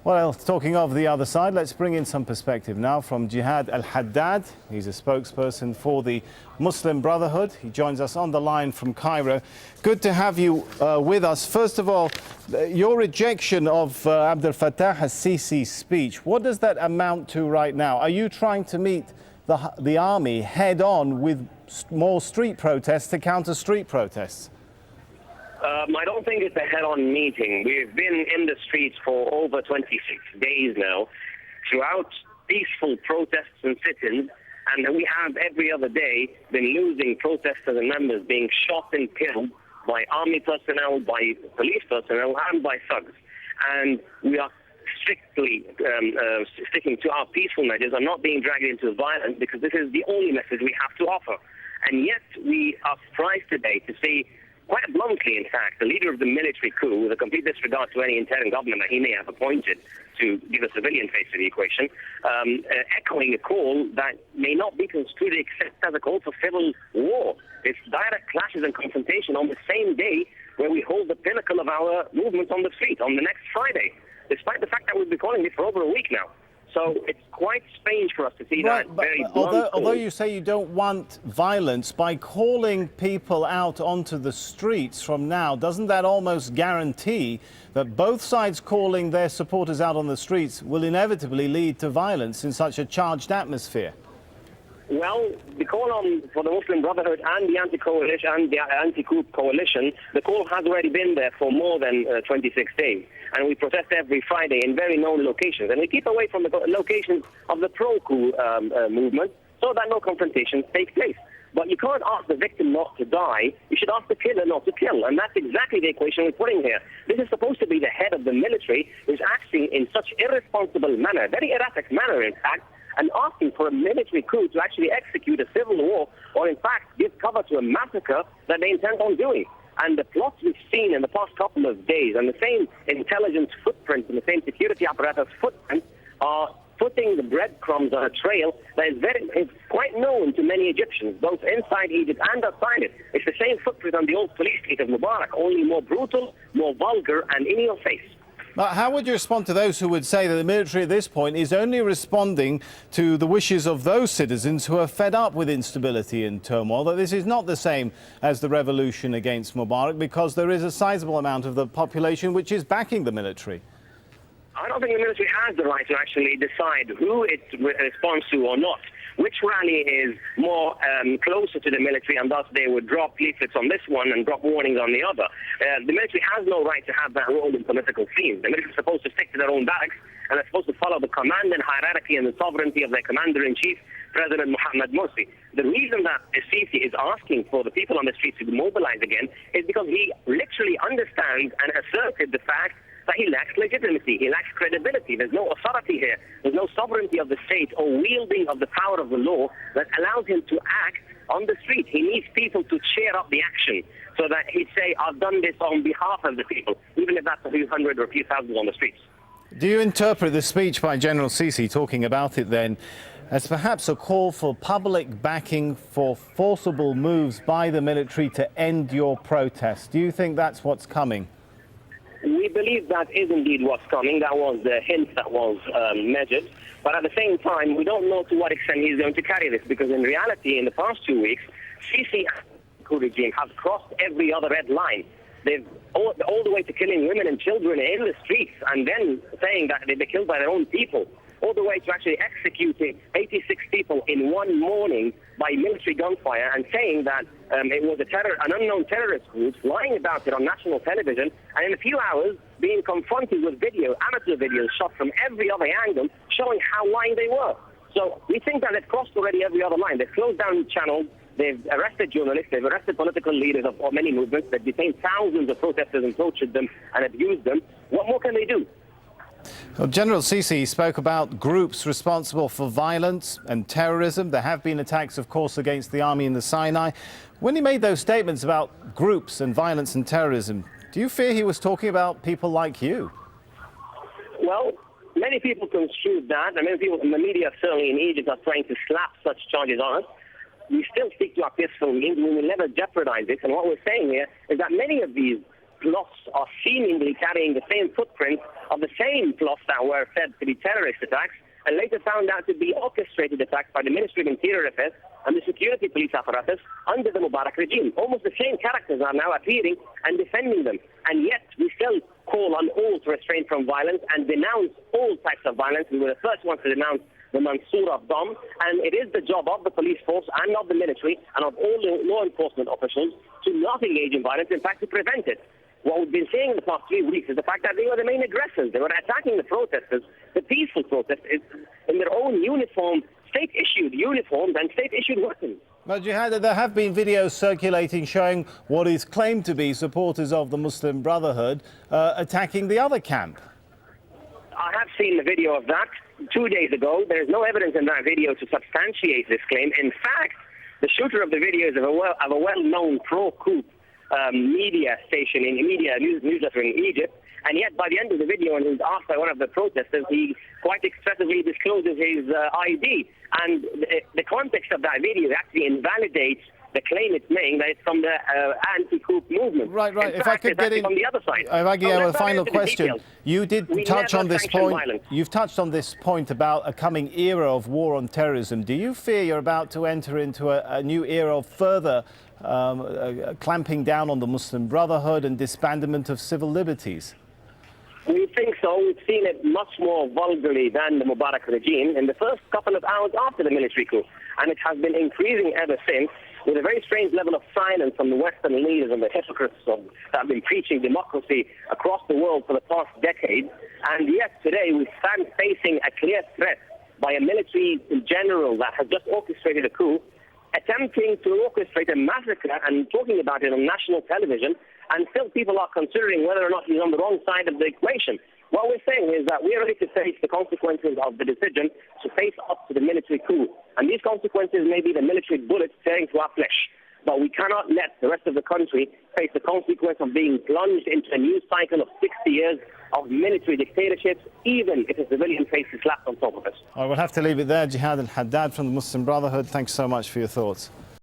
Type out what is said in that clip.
Well, talking of the other side, let's bring in some perspective now from Gehad el-Haddad. He's a spokesperson for the Muslim Brotherhood. He joins us on the line from Cairo. Good to have you with us. First of all, your rejection of Abdel Fattah al-Sisi's speech, what does that amount to right now? Are you trying to meet the army head-on with more street protests to counter street protests? I don't think it's a head-on meeting. We've been in the streets for over 26 days now, throughout peaceful protests and sit-ins, and we have every other day been losing protesters and members being shot and killed by army personnel, by police personnel, and by thugs. And we are strictly sticking to our peaceful measures and not being dragged into violence, because this is the only message we have to offer. And yet we are surprised today to see, quite bluntly, in fact, the leader of the military coup, with a complete disregard to any interim government that he may have appointed to give a civilian face to the equation, echoing a call that may not be construed except as a call for civil war. It's direct clashes and confrontation on the same day where we hold the pinnacle of our movement on the street, on the next Friday, despite the fact that we've been calling it for over a week now. So it's quite strange for us to see that very blunt although you say you don't want violence, by calling people out onto the streets from now, doesn't that almost guarantee that both sides calling their supporters out on the streets will inevitably lead to violence in such a charged atmosphere? Well, the call for the Muslim Brotherhood and the anti-coalition and the anti-coup coalition, the call has already been there for more than 26 days. And we protest every Friday in very known locations. And we keep away from the locations of the pro-coup movement so that no confrontations take place. But you can't ask the victim not to die. You should ask the killer not to kill. And that's exactly the equation we're putting here. This is supposed to be the head of the military who's acting in such irresponsible manner, very erratic manner, in fact, and asking for a military coup to actually execute a civil war, or in fact give cover to a massacre that they intend on doing. And the plots we've seen in the past couple of days, and the same intelligence footprint and the same security apparatus footprint, are putting the breadcrumbs on a trail that is quite known to many Egyptians, both inside Egypt and outside it. It's the same footprint on the old police state of Mubarak, only more brutal, more vulgar, and in your face. How would you respond to those who would say that the military at this point is only responding to the wishes of those citizens who are fed up with instability and turmoil, that this is not the same as the revolution against Mubarak because there is a sizable amount of the population which is backing the military? I don't think the military has the right to actually decide who it responds to or not. Which rally is more closer to the military, and thus they would drop leaflets on this one and drop warnings on the other. The military has no right to have that role in political scenes. The military is supposed to stick to their own barracks, and they're supposed to follow the command and hierarchy and the sovereignty of their commander-in-chief, President Mohammed Morsi. The reason that Sisi is asking for the people on the streets to mobilize again is because he literally understands and asserted the fact that he lacks legitimacy, he lacks credibility. There's no authority here. There's no sovereignty of the state or wielding of the power of the law that allows him to act on the street. He needs people to cheer up the action so that he'd say, I've done this on behalf of the people, even if that's a few hundred or a few thousand on the streets. Do you interpret the speech by General Sisi talking about it then as perhaps a call for public backing for forcible moves by the military to end your protests? Do you think that's what's coming? We believe that is indeed what's coming. That was the hint that was measured. But at the same time, we don't know to what extent he's going to carry this, because in reality, in the past 2 weeks, Sisi and the coup regime have crossed every other red line. They've all the way to killing women and children in the streets, and then saying that they've been killed by their own people, all the way to actually executing 86 people in one morning by military gunfire, and saying that it was an unknown terrorist group, lying about it on national television, and in a few hours being confronted with amateur videos shot from every other angle, showing how lying they were. So we think that they've crossed already every other line. They've closed down channels, they've arrested journalists, they've arrested political leaders of many movements, they've detained thousands of protesters and tortured them and abused them. What more can they do? Well, General Sisi spoke about groups responsible for violence and terrorism. There have been attacks, of course, against the army in the Sinai. When he made those statements about groups and violence and terrorism, do you fear he was talking about people like you? Well, many people construed that, and many people in the media, certainly in Egypt, are trying to slap such charges on us. We still stick to our peaceful means. We will never jeopardize this. And what we're saying here is that many of these plots are seemingly carrying the same footprint of the same plots that were said to be terrorist attacks, and later found out to be orchestrated attacks by the Ministry of Interior Affairs and the security police apparatus under the Mubarak regime. Almost the same characters are now appearing and defending them. And yet we still call on all to refrain from violence and denounce all types of violence. We were the first ones to denounce the Mansour of Dom, and it is the job of the police force and of the military and of all the law enforcement officials to not engage in violence, in fact to prevent it. What we've been saying in the past 3 weeks is the fact that they were the main aggressors. They were attacking the protesters, the peaceful protesters, in their own uniform, state-issued uniforms and state-issued weapons. But Gehad, there have been videos circulating showing what is claimed to be supporters of the Muslim Brotherhood attacking the other camp. I have seen the video of that 2 days ago. There is no evidence in that video to substantiate this claim. In fact, the shooter of the video is of a well-known pro-coup media station in newsletter in Egypt, and yet by the end of the video, when he was asked by one of the protesters, he quite expressively discloses his ID. And the context of that video actually invalidates the claim it's making that it's from the anti-coup movement. Right. In If fact, I could get in, from the other side. if I get a final question, you did touch on this point. Violence. You've touched on this point about a coming era of war on terrorism. Do you fear you're about to enter into a new era of further clamping down on the Muslim Brotherhood and disbandment of civil liberties? We think so. We've seen it much more vulgarly than the Mubarak regime in the first couple of hours after the military coup. And it has been increasing ever since, with a very strange level of silence from the Western leaders and the hypocrites that have been preaching democracy across the world for the past decade. And yet today we stand facing a clear threat by a military general that has just orchestrated a coup, attempting to orchestrate a massacre and talking about it on national television, and still people are considering whether or not he's on the wrong side of the equation. What we're saying is that we're ready to face the consequences of the decision to face up to the military coup. And these consequences may be the military bullets tearing through our flesh. But we cannot let the rest of the country face the consequence of being plunged into a new cycle of 60 years of military dictatorships, even if a civilian face is slapped on top of us. I will have to leave it there. Gehad el-Haddad from the Muslim Brotherhood, thanks so much for your thoughts.